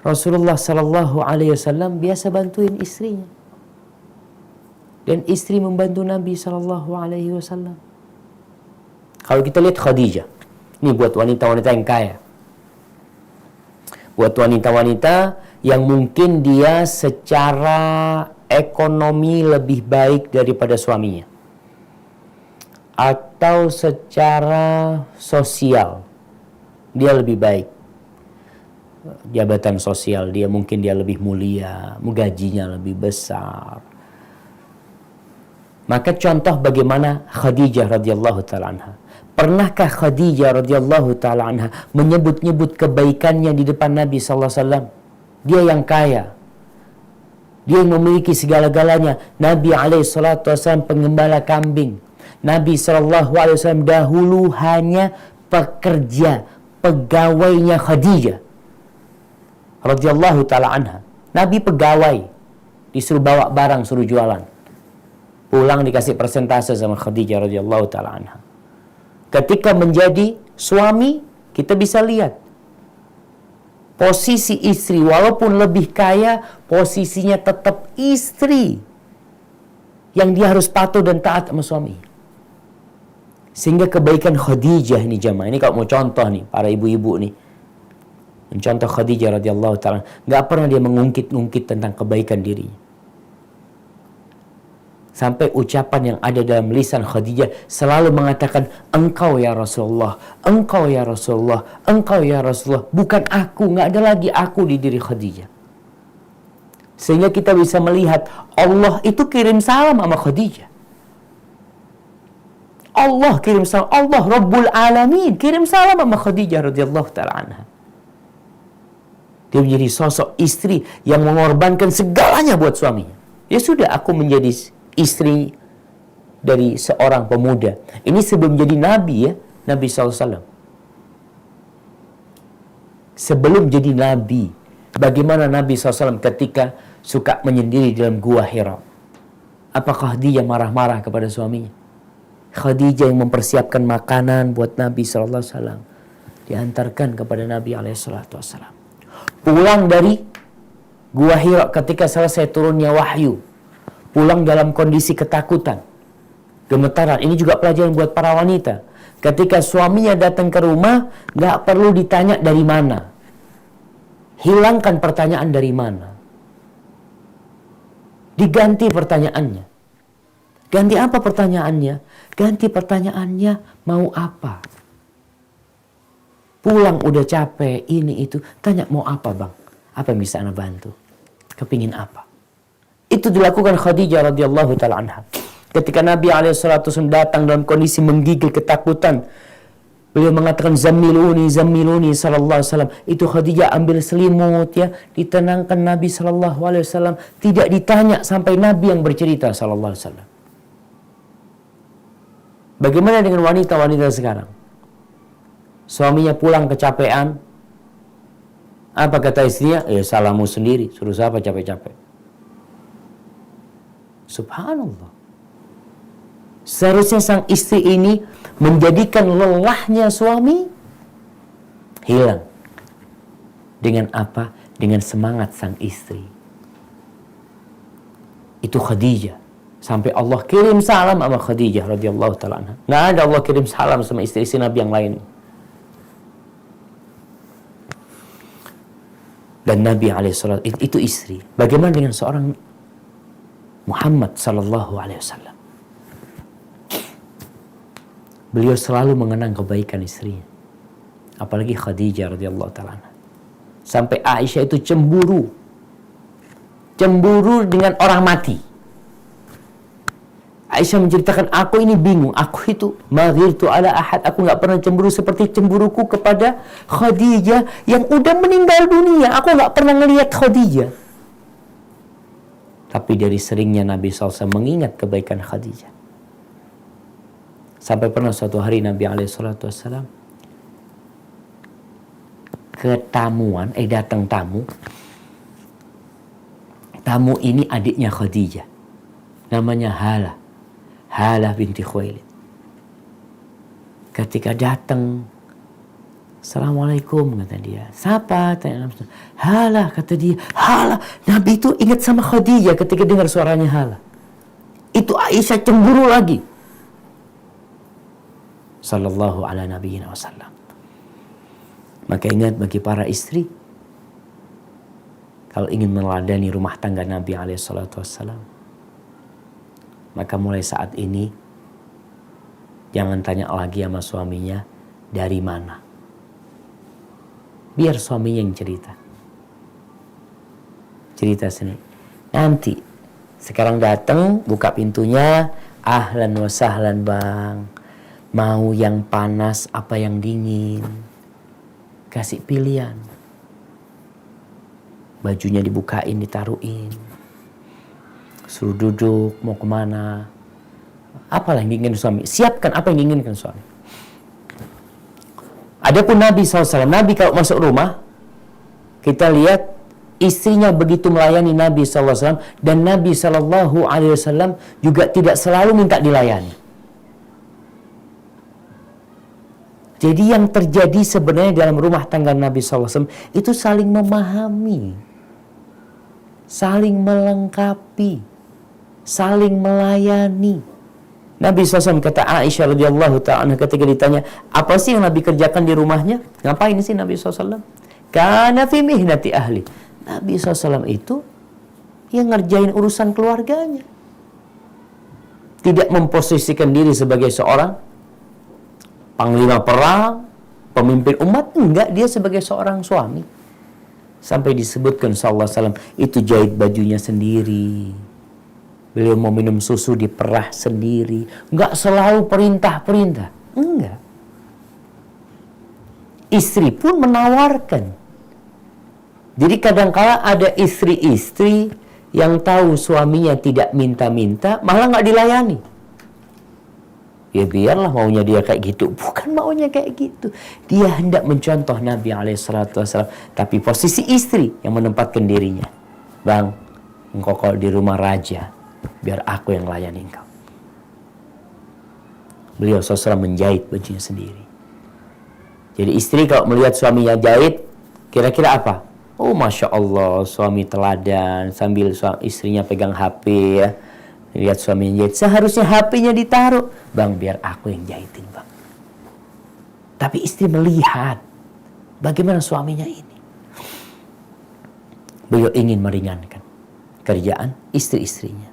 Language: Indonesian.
Rasulullah Sallallahu Alaihi Wasallam biasa bantuin istrinya, dan istri membantu Nabi Sallallahu Alaihi Wasallam. Kalau kita lihat Khadijah, ini buat wanita-wanita yang kaya, buat wanita-wanita yang mungkin dia secara ekonomi lebih baik daripada suaminya, atau secara sosial dia lebih baik, jabatan sosial dia mungkin dia lebih mulia, gajinya lebih besar. Maka contoh bagaimana Khadijah radhiyallahu taala anha. Pernahkah Khadijah radhiyallahu taala anha menyebut-nyebut kebaikannya di depan Nabi sallallahu alaihi wasallam? Dia yang kaya, dia yang memiliki segala-galanya. Nabi alaihi salatu wasallam pengembala kambing. Nabi sallallahu alaihi wasallam dahulu hanya pekerja, pegawainya Khadijah radhiyallahu taala anha. Nabi pegawai, disuruh bawa barang, suruh jualan. Pulang dikasih persentase sama Khadijah radhiyallahu taala anha. Ketika menjadi suami, kita bisa lihat posisi istri, walaupun lebih kaya, posisinya tetap istri yang dia harus patuh dan taat sama suami. Sehingga kebaikan Khadijah ini jamaah, ini kalau mau contoh nih para ibu-ibu nih, mencontoh Khadijah radhiyallahu taala, nggak pernah dia mengungkit-ungkit tentang kebaikan dirinya. Sampai ucapan yang ada dalam lisan Khadijah selalu mengatakan, engkau ya Rasulullah, engkau ya Rasulullah, engkau ya Rasulullah, bukan aku, nggak ada lagi aku di diri Khadijah. Sehingga kita bisa melihat Allah itu kirim salam sama Khadijah. Allah kirim salam, Allah Rabbul Alamin kirim salam sama Khadijah radhiyallahu taala anha. Dia menjadi sosok istri yang mengorbankan segalanya buat suaminya. Ya sudah, aku menjadi istri dari seorang pemuda. Ini sebelum jadi Nabi ya, Nabi SAW. Sebelum jadi Nabi, bagaimana Nabi SAW ketika suka menyendiri dalam gua Hira? Apakah Khadijah marah-marah kepada suaminya? Khadijah yang mempersiapkan makanan buat Nabi SAW, diantarkan kepada Nabi SAW. Pulang dari gua Hira ketika selesai turunnya wahyu, pulang dalam kondisi ketakutan, gemetaran. Ini juga pelajaran buat para wanita. Ketika suaminya datang ke rumah, nggak perlu ditanya dari mana. Hilangkan pertanyaan dari mana. Diganti pertanyaannya. Ganti apa pertanyaannya? Ganti pertanyaannya, mau apa? Pulang udah capek, ini itu. Tanya, mau apa bang? Apa yang bisa anda bantu? Kepingin apa? Itu dilakukan Khadijah radhiyallahu ta'ala anha. Ketika Nabi SAW datang dalam kondisi menggigil ketakutan, beliau mengatakan, Zammiluni, Zammiluni sallallahu alaihi wasallam. Itu Khadijah ambil selimut ya, ditenangkan Nabi sallallahu alaihi wasallam. Tidak ditanya sampai Nabi yang bercerita sallallahu alaihi wasallam. Bagaimana dengan wanita-wanita sekarang? Suaminya pulang kecapean. Apa kata istrinya? Salahmu sendiri. Suruh siapa capek-capek? Subhanallah. Seharusnya sang istri ini menjadikan lelahnya suami hilang. Dengan apa? Dengan semangat sang istri. Itu Khadijah. Sampai Allah kirim salam sama Khadijah radhiyallahu ta'ala anha. Nggak ada Allah kirim salam sama istri-istri Nabi yang lain. Dan Nabi alaihissalam itu istri. Bagaimana dengan seorang Muhammad sallallahu alaihi wasallam? Beliau selalu mengenang kebaikan istrinya. Apalagi Khadijah radhiyallahu ta'ala anha. Sampai Aisyah itu cemburu. Cemburu dengan orang mati. Aisyah menceritakan, aku ini bingung, aku itu maghirtu ala ahad, aku nggak pernah cemburu seperti cemburuku kepada Khadijah yang udah meninggal dunia. Aku nggak pernah ngelihat Khadijah. Tapi dari seringnya Nabi SAW mengingat kebaikan Khadijah. Sampai pernah suatu hari Nabi SAW ketamuan, datang tamu. Tamu ini adiknya Khadijah, namanya Halah binti Khuwailid. Ketika datang, Assalamualaikum, kata dia. Siapa? Tanya Nabi. Halah, kata dia. Halah. Nabi itu ingat sama Khadijah ketika dengar suaranya halah. Itu Aisyah cemburu lagi. Sallallahu ala nabiyina wasallam. Maka ingat bagi para istri, kalau ingin meneladani rumah tangga Nabi SAW, maka mulai saat ini jangan tanya lagi sama suaminya dari mana. Biar suaminya yang cerita. Cerita sendiri. Nanti sekarang datang, buka pintunya, ahlan wa sahlan bang. Mau yang panas apa yang dingin. Kasih pilihan. Bajunya dibukain, ditaruhin. Suruh duduk, mau kemana. Apalah yang diinginkan suami. Siapkan apa yang diinginkan suami. Adapun Nabi SAW, Nabi kalau masuk rumah, kita lihat istrinya begitu melayani Nabi SAW, dan Nabi SAW juga tidak selalu minta dilayani. Jadi yang terjadi sebenarnya dalam rumah tangga Nabi SAW itu saling memahami, saling melengkapi, saling melayani. Nabi SAW kata Aisyah radhiyallahu ta'ala ketika ditanya, apa sih yang Nabi kerjakan di rumahnya? Ngapain sih Nabi SAW? Kana fi mihnati ahli. Nabi SAW itu yang ngerjain urusan keluarganya. Tidak memposisikan diri sebagai seorang panglima perang, pemimpin umat. Enggak, dia sebagai seorang suami. Sampai disebutkan sallallahu alaihi wasallam itu jahit bajunya sendiri. Beliau mau minum susu diperah sendiri. Enggak selalu perintah-perintah. Enggak. Istri pun menawarkan. Jadi kadang-kala ada istri-istri yang tahu suaminya tidak minta-minta, malah nggak dilayani. Ya biarlah maunya dia kayak gitu. Bukan maunya kayak gitu. Dia hendak mencontoh Nabi SAW. Tapi posisi istri yang menempatkan dirinya. Bang, engkau kalau di rumah raja, biar aku yang layani engkau. Beliau SAW menjahit bajunya sendiri. Jadi istri kalau melihat suaminya jahit, kira-kira apa? Oh Masya Allah, suami teladan, sambil istrinya pegang HP ya. Lihat suaminya jahit, seharusnya HP-nya ditaruh. Bang, biar aku yang jahitin bang. Tapi istri melihat bagaimana suaminya ini. Beliau ingin meringankan kerjaan istri-istrinya.